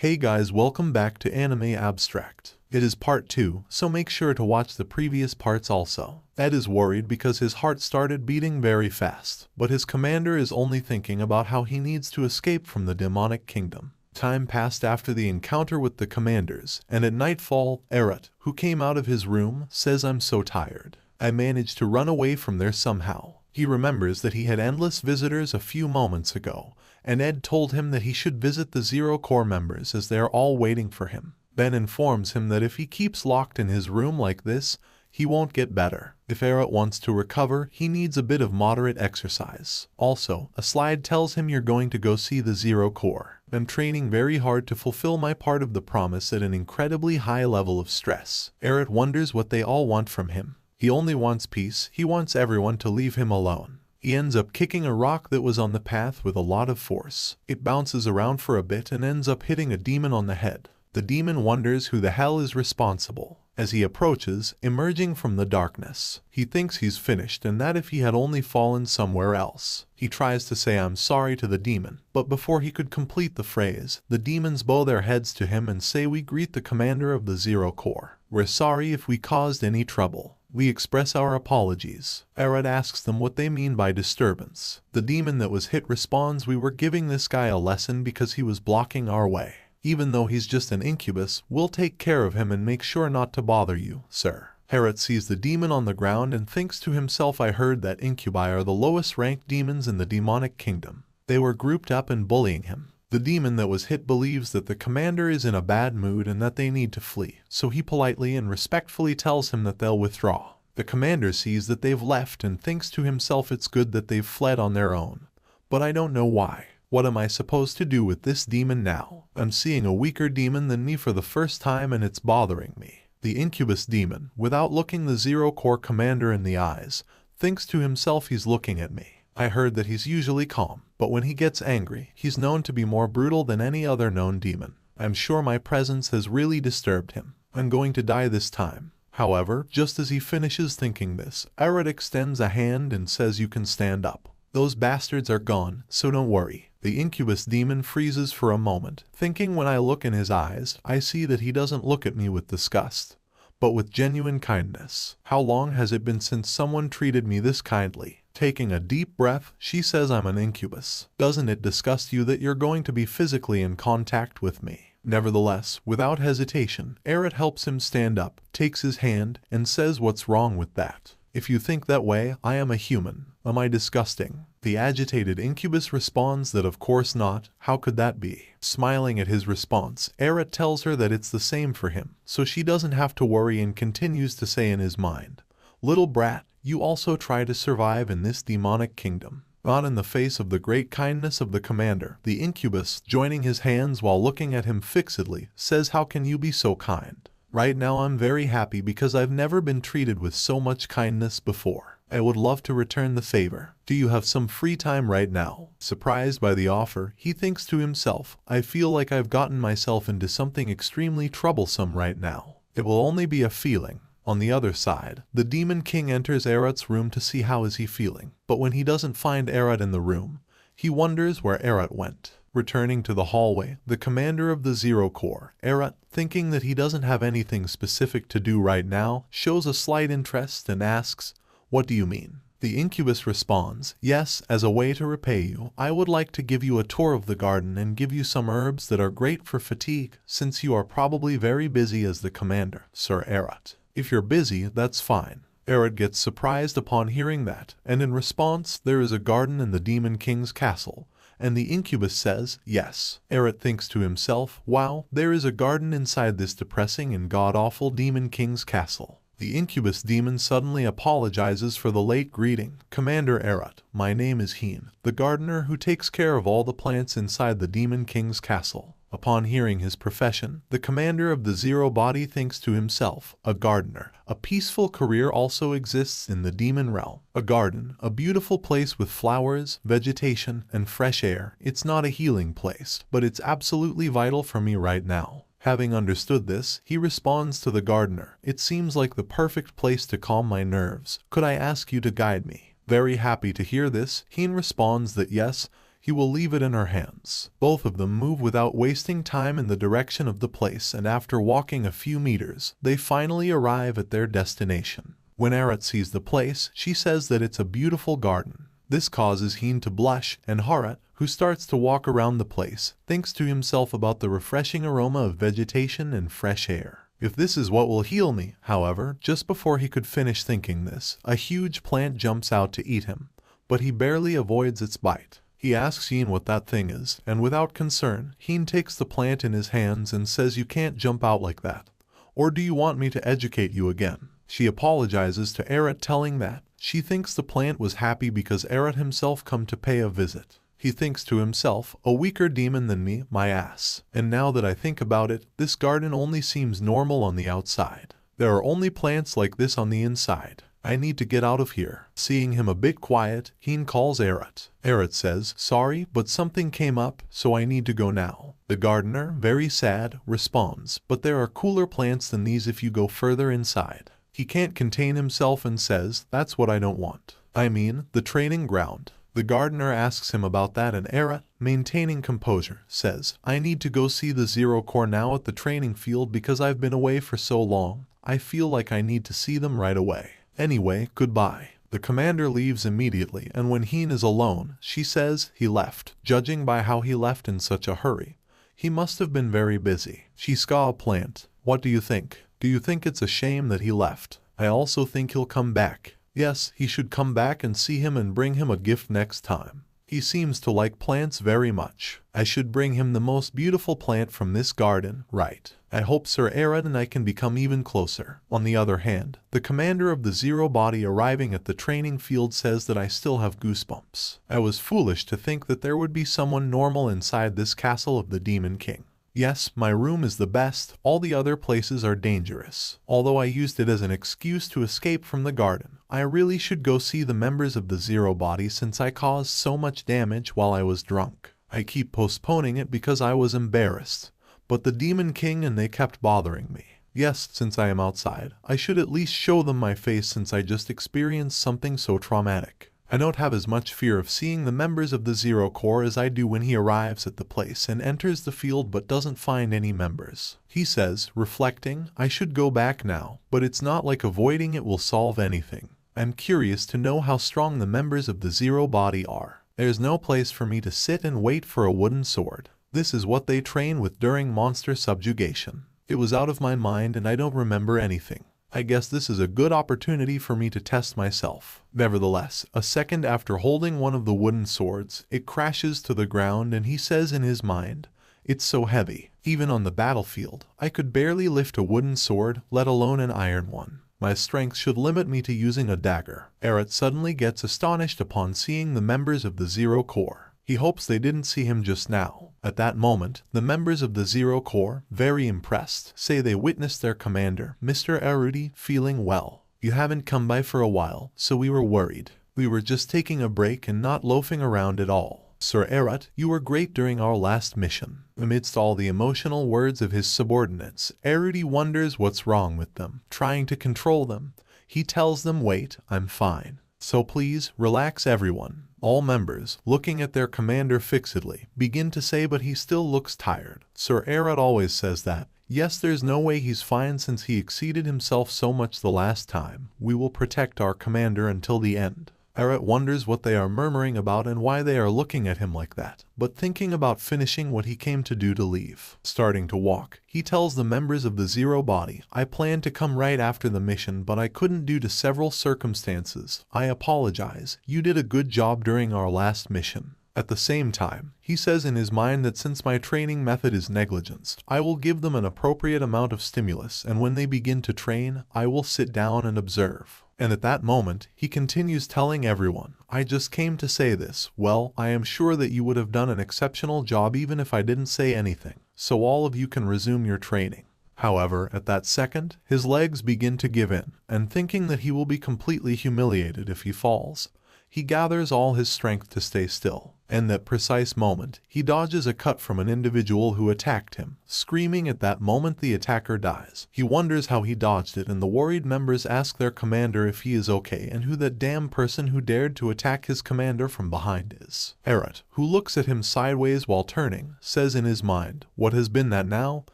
Hey guys, welcome back to Anime Abstract. It is part 2, so make sure to watch the previous parts also. Ed is worried because his heart started beating very fast, but his commander is only thinking about how he needs to escape from the demonic kingdom. Time passed after the encounter with the commanders, and at nightfall, Erot, who came out of his room, says, "I'm so tired. I managed to run away from there somehow." He remembers that he had endless visitors a few moments ago, and Ed told him that he should visit the Zero Corps members as they are all waiting for him. Ben informs him that if he keeps locked in his room like this, he won't get better. If Erot wants to recover, he needs a bit of moderate exercise. Also, a slide tells him, "You're going to go see the Zero Corps. I'm training very hard to fulfill my part of the promise at an incredibly high level of stress." Erot wonders what they all want from him. He only wants peace. He wants everyone to leave him alone. He ends up kicking a rock that was on the path with a lot of force. It bounces around for a bit and ends up hitting a demon on the head. The demon wonders who the hell is responsible. As he approaches, emerging from the darkness, he thinks he's finished and that if he had only fallen somewhere else. He tries to say "I'm sorry" to the demon, but before he could complete the phrase, the demons bow their heads to him and say, "We greet the commander of the Zero Corps. We're sorry if we caused any trouble. We express our apologies." Erot asks them what they mean by disturbance. The demon that was hit responds, "We were giving this guy a lesson because he was blocking our way. Even though he's just an incubus, we'll take care of him and make sure not to bother you, sir." Erot sees the demon on the ground and thinks to himself, "I heard that incubi are the lowest ranked demons in the demonic kingdom. They were grouped up and bullying him." The demon that was hit believes that the commander is in a bad mood and that they need to flee, so he politely and respectfully tells him that they'll withdraw. The commander sees that they've left and thinks to himself, "It's good that they've fled on their own. But I don't know why. What am I supposed to do with this demon now? I'm seeing a weaker demon than me for the first time and it's bothering me." The incubus demon, without looking the Zero Corps commander in the eyes, thinks to himself, "He's looking at me. I heard that he's usually calm, but when he gets angry, he's known to be more brutal than any other known demon. I'm sure my presence has really disturbed him. I'm going to die this time." However, just as he finishes thinking this, Erot extends a hand and says, "You can stand up. Those bastards are gone, so don't worry." The incubus demon freezes for a moment, thinking, "When I look in his eyes, I see that he doesn't look at me with disgust, but with genuine kindness. How long has it been since someone treated me this kindly?" Taking a deep breath, she says, "I'm an incubus. Doesn't it disgust you that you're going to be physically in contact with me?" Nevertheless, without hesitation, Erot helps him stand up, takes his hand, and says, "What's wrong with that? If you think that way, I am a human. Am I disgusting?" The agitated incubus responds that of course not. How could that be? Smiling at his response, Erot tells her that it's the same for him, so she doesn't have to worry, and continues to say in his mind, "Little brat, you also try to survive in this demonic kingdom." Not in the face of the great kindness of the commander, the incubus, joining his hands while looking at him fixedly, says, "How can you be so kind? Right now I'm very happy because I've never been treated with so much kindness before. I would love to return the favor. Do you have some free time right now?" Surprised by the offer, he thinks to himself, "I feel like I've gotten myself into something extremely troublesome right now. It will only be a feeling." On the other side, the Demon King enters Erot's room to see how is he feeling, but when he doesn't find Erot in the room, he wonders where Erot went. Returning to the hallway, the commander of the Zero Corps, Erot, thinking that he doesn't have anything specific to do right now, shows a slight interest and asks, "What do you mean?" The incubus responds, "Yes, as a way to repay you, I would like to give you a tour of the garden and give you some herbs that are great for fatigue, since you are probably very busy as the commander, Sir Erot. If you're busy, that's fine." Erot gets surprised upon hearing that, and in response, there is a garden in the Demon King's castle, and the incubus says, "Yes." Erot thinks to himself, "Wow, there is a garden inside this depressing and god-awful Demon King's castle." The incubus demon suddenly apologizes for the late greeting. "Commander Erot, my name is Heen, the gardener who takes care of all the plants inside the Demon King's castle." Upon hearing his profession, the commander of the Zero Body thinks to himself, "A gardener. A peaceful career also exists in the demon realm. A garden, a beautiful place with flowers, vegetation, and fresh air. It's not a healing place, but it's absolutely vital for me right now." Having understood this, he responds to the gardener, "It seems like the perfect place to calm my nerves. Could I ask you to guide me?" Very happy to hear this, Heen responds that yes, he will leave it in her hands. Both of them move without wasting time in the direction of the place, and after walking a few meters, they finally arrive at their destination. When Aerith sees the place, she says that it's a beautiful garden. This causes Heen to blush, and Harat, who starts to walk around the place, thinks to himself about the refreshing aroma of vegetation and fresh air. If this is what will heal me, however, just before he could finish thinking this, a huge plant jumps out to eat him, but he barely avoids its bite. He asks Heen what that thing is, and without concern, Heen takes the plant in his hands and says, "You can't jump out like that. Or do you want me to educate you again?" She apologizes to Aerith, telling that she thinks the plant was happy because Aerith himself come to pay a visit. He thinks to himself, "A weaker demon than me, my ass. And now that I think about it, this garden only seems normal on the outside. There are only plants like this on the inside. I need to get out of here." Seeing him a bit quiet, Heen calls Aerith. Aerith says, "Sorry, but something came up, so I need to go now." The gardener, very sad, responds, "But there are cooler plants than these if you go further inside." He can't contain himself and says, "That's what I don't want. I mean, the training ground." The gardener asks him about that, and Aerith, maintaining composure, says, "I need to go see the Zero Core now at the training field because I've been away for so long. I feel like I need to see them right away. Anyway, goodbye." The commander leaves immediately, and when Heen is alone, she says he left. Judging by how he left in such a hurry, he must have been very busy. She scaw a plant. "What do you think? Do you think it's a shame that he left?" "I also think he'll come back. Yes, he should come back and see him and bring him a gift next time. He seems to like plants very much. I should bring him the most beautiful plant from this garden, right? I hope Sir Aerith and I can become even closer." On the other hand, the commander of the Zero body arriving at the training field says that I still have goosebumps. "I was foolish to think that there would be someone normal inside this castle of the Demon King. Yes, my room is the best, all the other places are dangerous. Although I used it as an excuse to escape from the garden, I really should go see the members of the Zero body since I caused so much damage while I was drunk. I keep postponing it because I was embarrassed, but the Demon King and they kept bothering me. Yes, since I am outside, I should at least show them my face since I just experienced something so traumatic. I don't have as much fear of seeing the members of the Zero Core as I do when he arrives at the place and enters the field but doesn't find any members." He says, reflecting, "I should go back now, but it's not like avoiding it will solve anything. I'm curious to know how strong the members of the Zero body are. There's no place for me to sit and wait for a wooden sword. This is what they train with during monster subjugation. It was out of my mind and I don't remember anything. I guess this is a good opportunity for me to test myself." Nevertheless, a second after holding one of the wooden swords, it crashes to the ground and he says in his mind, "It's so heavy. Even on the battlefield, I could barely lift a wooden sword, let alone an iron one. My strength should limit me to using a dagger." Aerith suddenly gets astonished upon seeing the members of the Zero Core. He hopes they didn't see him just now. At that moment, the members of the Zero Core, very impressed, say they witnessed their commander, Mr. Arudi, feeling well. "You haven't come by for a while, so we were worried. We were just taking a break and not loafing around at all. Sir Aerith, you were great during our last mission." Amidst all the emotional words of his subordinates, Arudi wonders what's wrong with them. Trying to control them, he tells them, "Wait, I'm fine. So please, relax everyone." All members, looking at their commander fixedly, begin to say, "But he still looks tired." Sir Aerith always says that. Yes, there's no way he's fine since he exceeded himself so much the last time. "We will protect our commander until the end." Aerith wonders what they are murmuring about and why they are looking at him like that, but thinking about finishing what he came to do to leave. Starting to walk, he tells the members of the Zero body, "I planned to come right after the mission, but I couldn't due to several circumstances. I apologize. You did a good job during our last mission." At the same time, he says in his mind that since my training method is negligence, I will give them an appropriate amount of stimulus, and when they begin to train, I will sit down and observe. And at that moment, he continues telling everyone, "I just came to say this. Well, I am sure that you would have done an exceptional job even if I didn't say anything, so all of you can resume your training." However, at that second, his legs begin to give in, and thinking that he will be completely humiliated if he falls, he gathers all his strength to stay still. In that precise moment, he dodges a cut from an individual who attacked him. Screaming at that moment, the attacker dies. He wonders how he dodged it, and the worried members ask their commander if he is okay and who that damn person who dared to attack his commander from behind is. Errot, who looks at him sideways while turning, says in his mind, "What has been that now?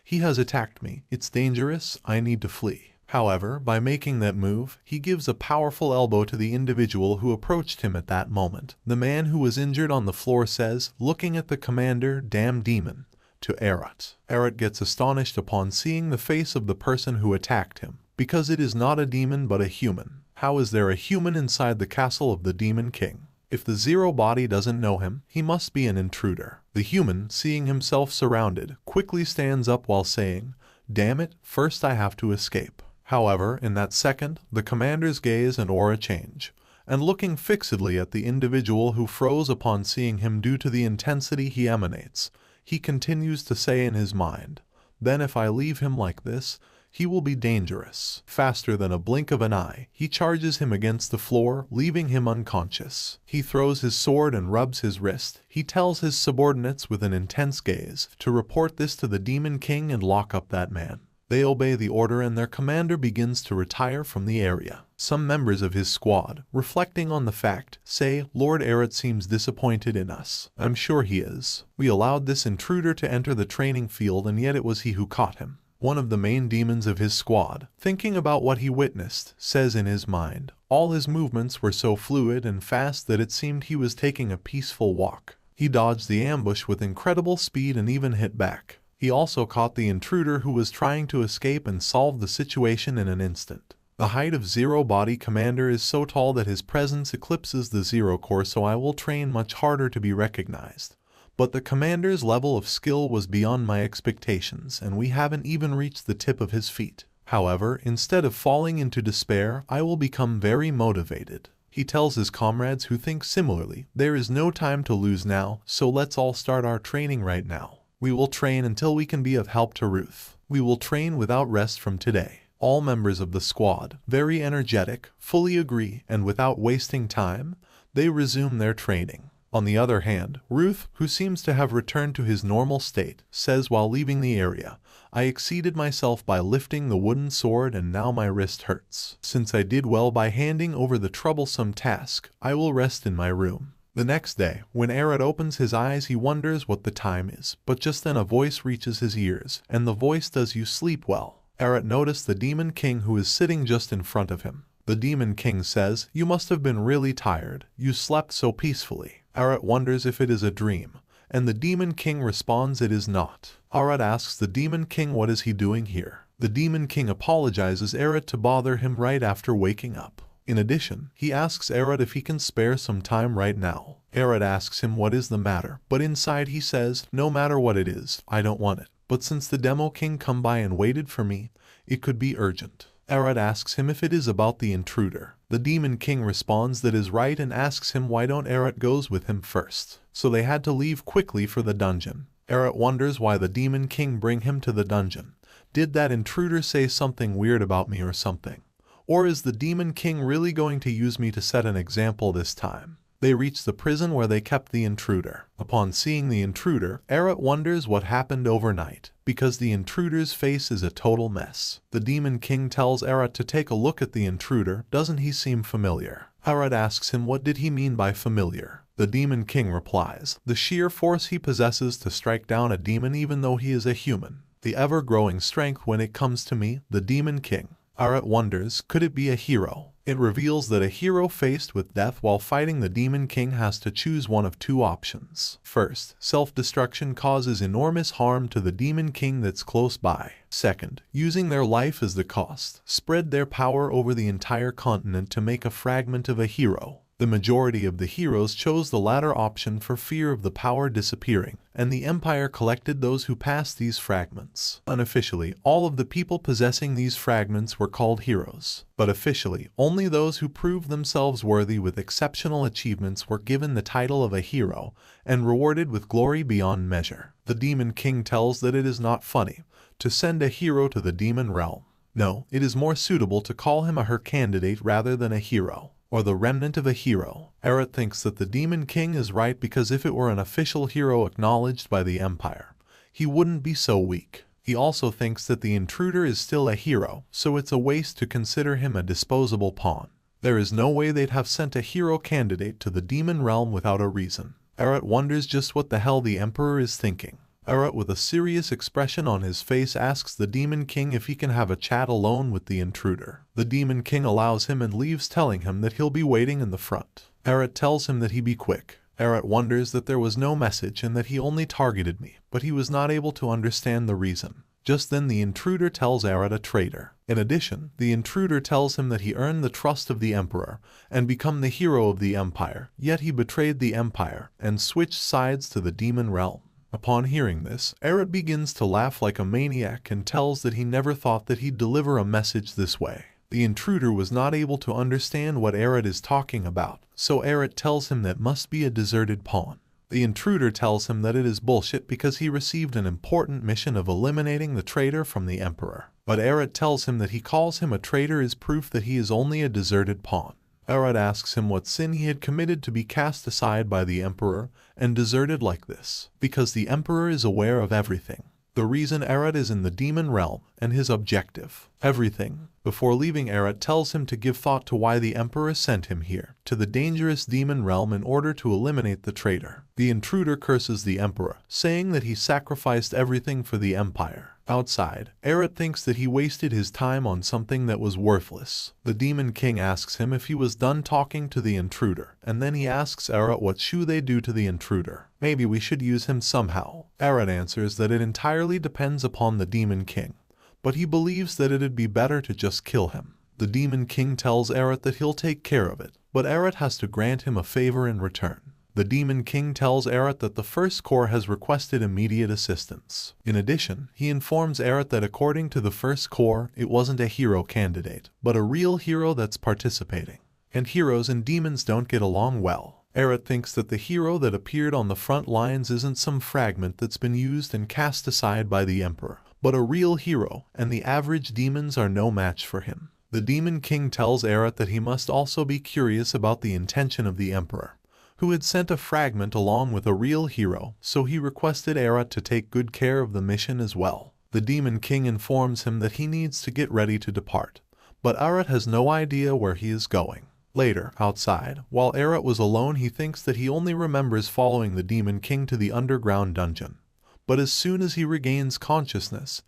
He has attacked me. It's dangerous. I need to flee." However, by making that move, he gives a powerful elbow to the individual who approached him at that moment. The man who was injured on the floor says, looking at the commander, "Damn demon," to Errot. Errot gets astonished upon seeing the face of the person who attacked him, because it is not a demon but a human. How is there a human inside the castle of the Demon King? If the Zero Body doesn't know him, he must be an intruder. The human, seeing himself surrounded, quickly stands up while saying, "Damn it, first I have to escape." However, in that second, the commander's gaze and aura change, and looking fixedly at the individual who froze upon seeing him due to the intensity he emanates, he continues to say in his mind, "Then if I leave him like this, he will be dangerous." Faster than a blink of an eye, he charges him against the floor, leaving him unconscious. He throws his sword and rubs his wrist. He tells his subordinates with an intense gaze to report this to the Demon King and lock up that man. They obey the order and their commander begins to retire from the area. Some members of his squad, reflecting on the fact, say, "Lord Errot seems disappointed in us." I'm sure he is. We allowed this intruder to enter the training field and yet it was he who caught him. One of the main demons of his squad, thinking about what he witnessed, says in his mind, all his movements were so fluid and fast that it seemed he was taking a peaceful walk. He dodged the ambush with incredible speed and even hit back. He also caught the intruder who was trying to escape and solved the situation in an instant. The height of Zero Body Commander is so tall that his presence eclipses the Zero Core, so I will train much harder to be recognized. But the commander's level of skill was beyond my expectations, and we haven't even reached the tip of his feet. However, instead of falling into despair, I will become very motivated. He tells his comrades who think similarly, "There is no time to lose now, so let's all start our training right now. We will train until we can be of help to Ruth. We will train without rest from today." All members of the squad, very energetic, fully agree, and without wasting time, they resume their training. On the other hand, Ruth, who seems to have returned to his normal state, says while leaving the area, "I exceeded myself by lifting the wooden sword and now my wrist hurts. Since I did well by handing over the troublesome task, I will rest in my room." The next day, when Errot opens his eyes, he wonders what the time is, but just then a voice reaches his ears, and the voice does, "You sleep well." Errot noticed the Demon King who is sitting just in front of him. The Demon King says, "You must have been really tired. You slept so peacefully." Errot wonders if it is a dream, and the Demon King responds it is not. Errot asks the Demon King what is he doing here. The Demon King apologizes Errot to bother him right after waking up. In addition, he asks Errot if he can spare some time right now. Errot asks him what is the matter, but inside he says, "No matter what it is, I don't want it. But since the Demo King come by and waited for me, it could be urgent." Errot asks him if it is about the intruder. The Demon King responds that is right and asks him why don't Errot goes with him first. So they had to leave quickly for the dungeon. Errot wonders why the Demon King bring him to the dungeon. Did that intruder say something weird about me or something? Or is the Demon King really going to use me to set an example this time? They reach the prison where they kept the intruder. Upon seeing the intruder, Errot wonders what happened overnight, because the intruder's face is a total mess. The Demon King tells Errot to take a look at the intruder. Doesn't he seem familiar? Errot asks him what did he mean by familiar. The Demon King replies, the sheer force he possesses to strike down a demon even though he is a human. The ever-growing strength when it comes to me, the Demon King. Errot wonders, could it be a hero? It reveals that a hero faced with death while fighting the Demon King has to choose one of two options. First, self-destruction causes enormous harm to the Demon King that's close by. Second, using their life as the cost, spread their power over the entire continent to make a fragment of a hero. The majority of the heroes chose the latter option for fear of the power disappearing, and the Empire collected those who passed these fragments. Unofficially, all of the people possessing these fragments were called heroes, but officially, only those who proved themselves worthy with exceptional achievements were given the title of a hero and rewarded with glory beyond measure. The Demon King tells that it is not funny to send a hero to the demon realm. No, it is more suitable to call him a her candidate rather than a hero. or the remnant of a hero. Eret thinks that the Demon King is right because if it were an official hero acknowledged by the Empire, he wouldn't be so weak. He also thinks that the Intruder is still a hero, so it's a waste to consider him a disposable pawn. There is no way they'd have sent a hero candidate to the demon realm without a reason. Eret wonders just what the hell the Emperor is thinking. Eret, with a serious expression on his face, asks the Demon King if he can have a chat alone with the Intruder. The Demon King allows him and leaves, telling him that he'll be waiting in the front. Eret tells him that he be quick. Eret wonders that there was no message and that he only targeted me, but he was not able to understand the reason. Just then the Intruder tells Eret a traitor. In addition, the Intruder tells him that he earned the trust of the Emperor and become the hero of the Empire, yet he betrayed the Empire and switched sides to the demon realm. Upon hearing this, Eret begins to laugh like a maniac and tells that he never thought that he'd deliver a message this way. The Intruder was not able to understand what Eret is talking about, so Eret tells him that must be a deserted pawn. The Intruder tells him that it is bullshit because he received an important mission of eliminating the traitor from the Emperor. But Eret tells him that he calls him a traitor is proof that he is only a deserted pawn. Eret asks him what sin he had committed to be cast aside by the Emperor and deserted like this. Because the Emperor is aware of everything. The reason Eret is in the demon realm and his objective. Everything. Before leaving, Eret tells him to give thought to why the Emperor sent him here, to the dangerous demon realm, in order to eliminate the traitor. The Intruder curses the Emperor, saying that he sacrificed everything for the Empire. Outside, Eret thinks that he wasted his time on something that was worthless. The Demon King asks him if he was done talking to the Intruder, and then he asks Eret what should they do to the Intruder. Maybe we should use him somehow. Eret answers that it entirely depends upon the Demon King, but he believes that it'd be better to just kill him. The Demon King tells Eret that he'll take care of it, but Eret has to grant him a favor in return. The Demon King tells Eret that the First Corps has requested immediate assistance. In addition, he informs Eret that according to the First Corps, it wasn't a hero candidate, but a real hero that's participating. And heroes and demons don't get along well. Eret thinks that the hero that appeared on the front lines isn't some fragment that's been used and cast aside by the Emperor, but a real hero, and the average demons are no match for him. The Demon King tells Eret that he must also be curious about the intention of the Emperor, who had sent a fragment along with a real hero, so he requested Eret to take good care of the mission as well. The Demon King informs him that he needs to get ready to depart, but Eret has no idea where he is going. Later, outside, while Eret was alone, he thinks that he only remembers following the Demon King to the underground dungeon. But as soon as he regains consciousness,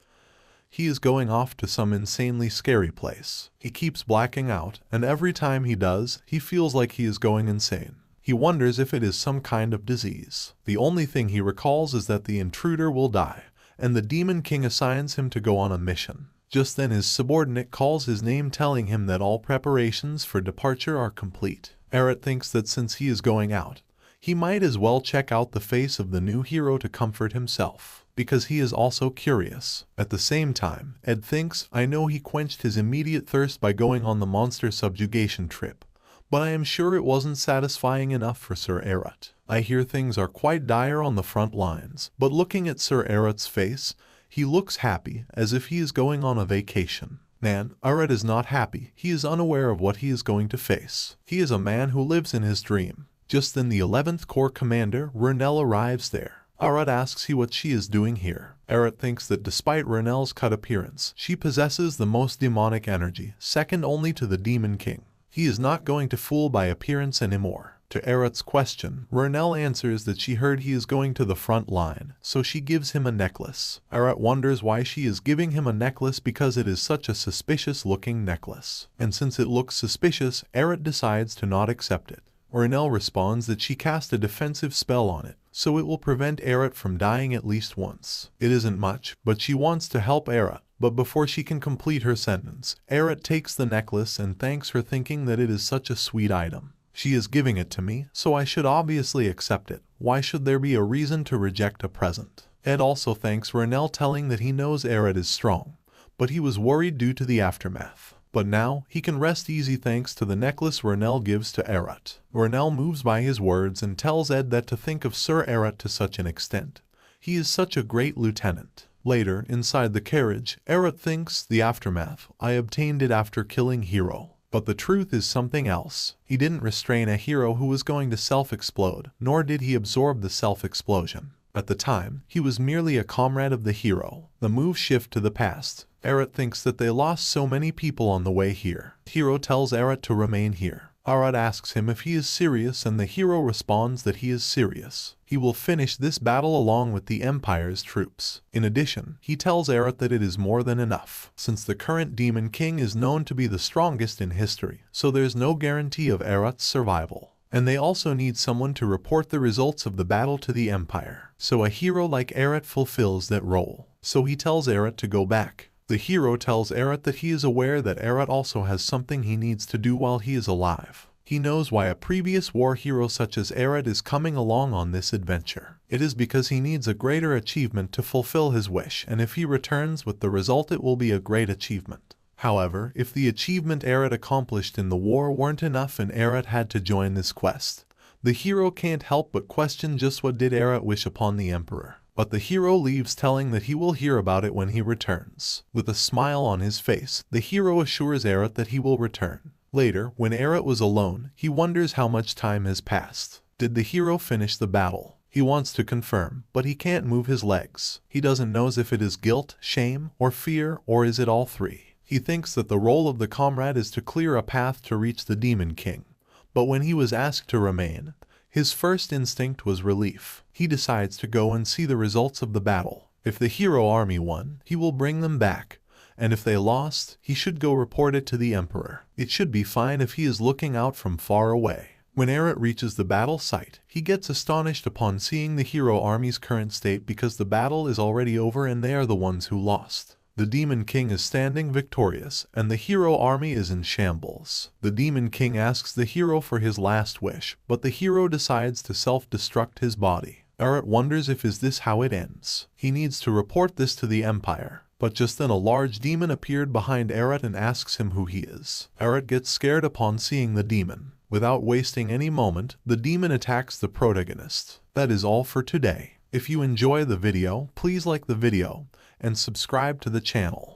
he is going off to some insanely scary place. He keeps blacking out, and every time he does, he feels like he is going insane. He wonders if it is some kind of disease. The only thing he recalls is that the Intruder will die, and the Demon King assigns him to go on a mission. Just then his subordinate calls his name, telling him that all preparations for departure are complete. Eret thinks that since he is going out, he might as well check out the face of the new hero to comfort himself, because he is also curious. At the same time, Ed thinks, I know he quenched his immediate thirst by going on the monster subjugation trip, but I am sure it wasn't satisfying enough for Sir Eret. I hear things are quite dire on the front lines, but looking at Sir Eret's face, he looks happy, as if he is going on a vacation. Nan, Eret is not happy. He is unaware of what he is going to face. He is a man who lives in his dream. Just then the 11th Corps commander, Renelle, arrives there. Eret asks what she is doing here. Eret thinks that despite Renelle's cut appearance, she possesses the most demonic energy, second only to the Demon King. He is not going to fool by appearance anymore. To Eret's question, Renelle answers that she heard he is going to the front line, so she gives him a necklace. Eret wonders why she is giving him a necklace because it is such a suspicious-looking necklace. And since it looks suspicious, Eret decides to not accept it. Renelle responds that she cast a defensive spell on it, so it will prevent Eret from dying at least once. It isn't much, but she wants to help Eret. But before she can complete her sentence, Eret takes the necklace and thanks her, thinking that it is such a sweet item. She is giving it to me, so I should obviously accept it. Why should there be a reason to reject a present? Ed also thanks Renelle, telling that he knows Eret is strong, but he was worried due to the aftermath. But now, he can rest easy thanks to the necklace Renelle gives to Eret. Renelle moves by his words and tells Ed that to think of Sir Eret to such an extent. He is such a great lieutenant. Later, inside the carriage, Eret thinks, the aftermath, I obtained it after killing Hero. But the truth is something else. He didn't restrain a hero who was going to self-explode, nor did he absorb the self-explosion. At the time, he was merely a comrade of the hero. The move shift to the past. Eret thinks that they lost so many people on the way here. Hero tells Eret to remain here. Eret asks him if he is serious, and the hero responds that he is serious. He will finish this battle along with the Empire's troops. In addition, he tells Eret that it is more than enough, since the current Demon King is known to be the strongest in history, so there's no guarantee of Eret's survival. And they also need someone to report the results of the battle to the Empire. So a hero like Eret fulfills that role. So he tells Eret to go back. The hero tells Eret that he is aware that Eret also has something he needs to do while he is alive. He knows why a previous war hero such as Eret is coming along on this adventure. It is because he needs a greater achievement to fulfill his wish, and if he returns with the result, it will be a great achievement. However, if the achievement Eret accomplished in the war weren't enough and Eret had to join this quest, the hero can't help but question just what did Eret wish upon the Emperor. But the hero leaves telling that he will hear about it when he returns. With a smile on his face, the hero assures Eret that he will return. Later, when Eret was alone, he wonders how much time has passed. Did the hero finish the battle? He wants to confirm, but he can't move his legs. He doesn't know if it is guilt, shame, or fear, or is it all three. He thinks that the role of the comrade is to clear a path to reach the Demon King. But when he was asked to remain, his first instinct was relief. He decides to go and see the results of the battle. If the hero army won, he will bring them back. And if they lost, he should go report it to the Emperor. It should be fine if he is looking out from far away. When Eret reaches the battle site, he gets astonished upon seeing the hero army's current state because the battle is already over and they are the ones who lost. The Demon King is standing victorious, and the hero army is in shambles. The Demon King asks the hero for his last wish, but the hero decides to self-destruct his body. Eret wonders if is this how it ends. He needs to report this to the Empire. But just then a large demon appeared behind Eret and asks him who he is. Eret gets scared upon seeing the demon. Without wasting any moment, the demon attacks the protagonist. That is all for today. If you enjoy the video, please like the video and subscribe to the channel.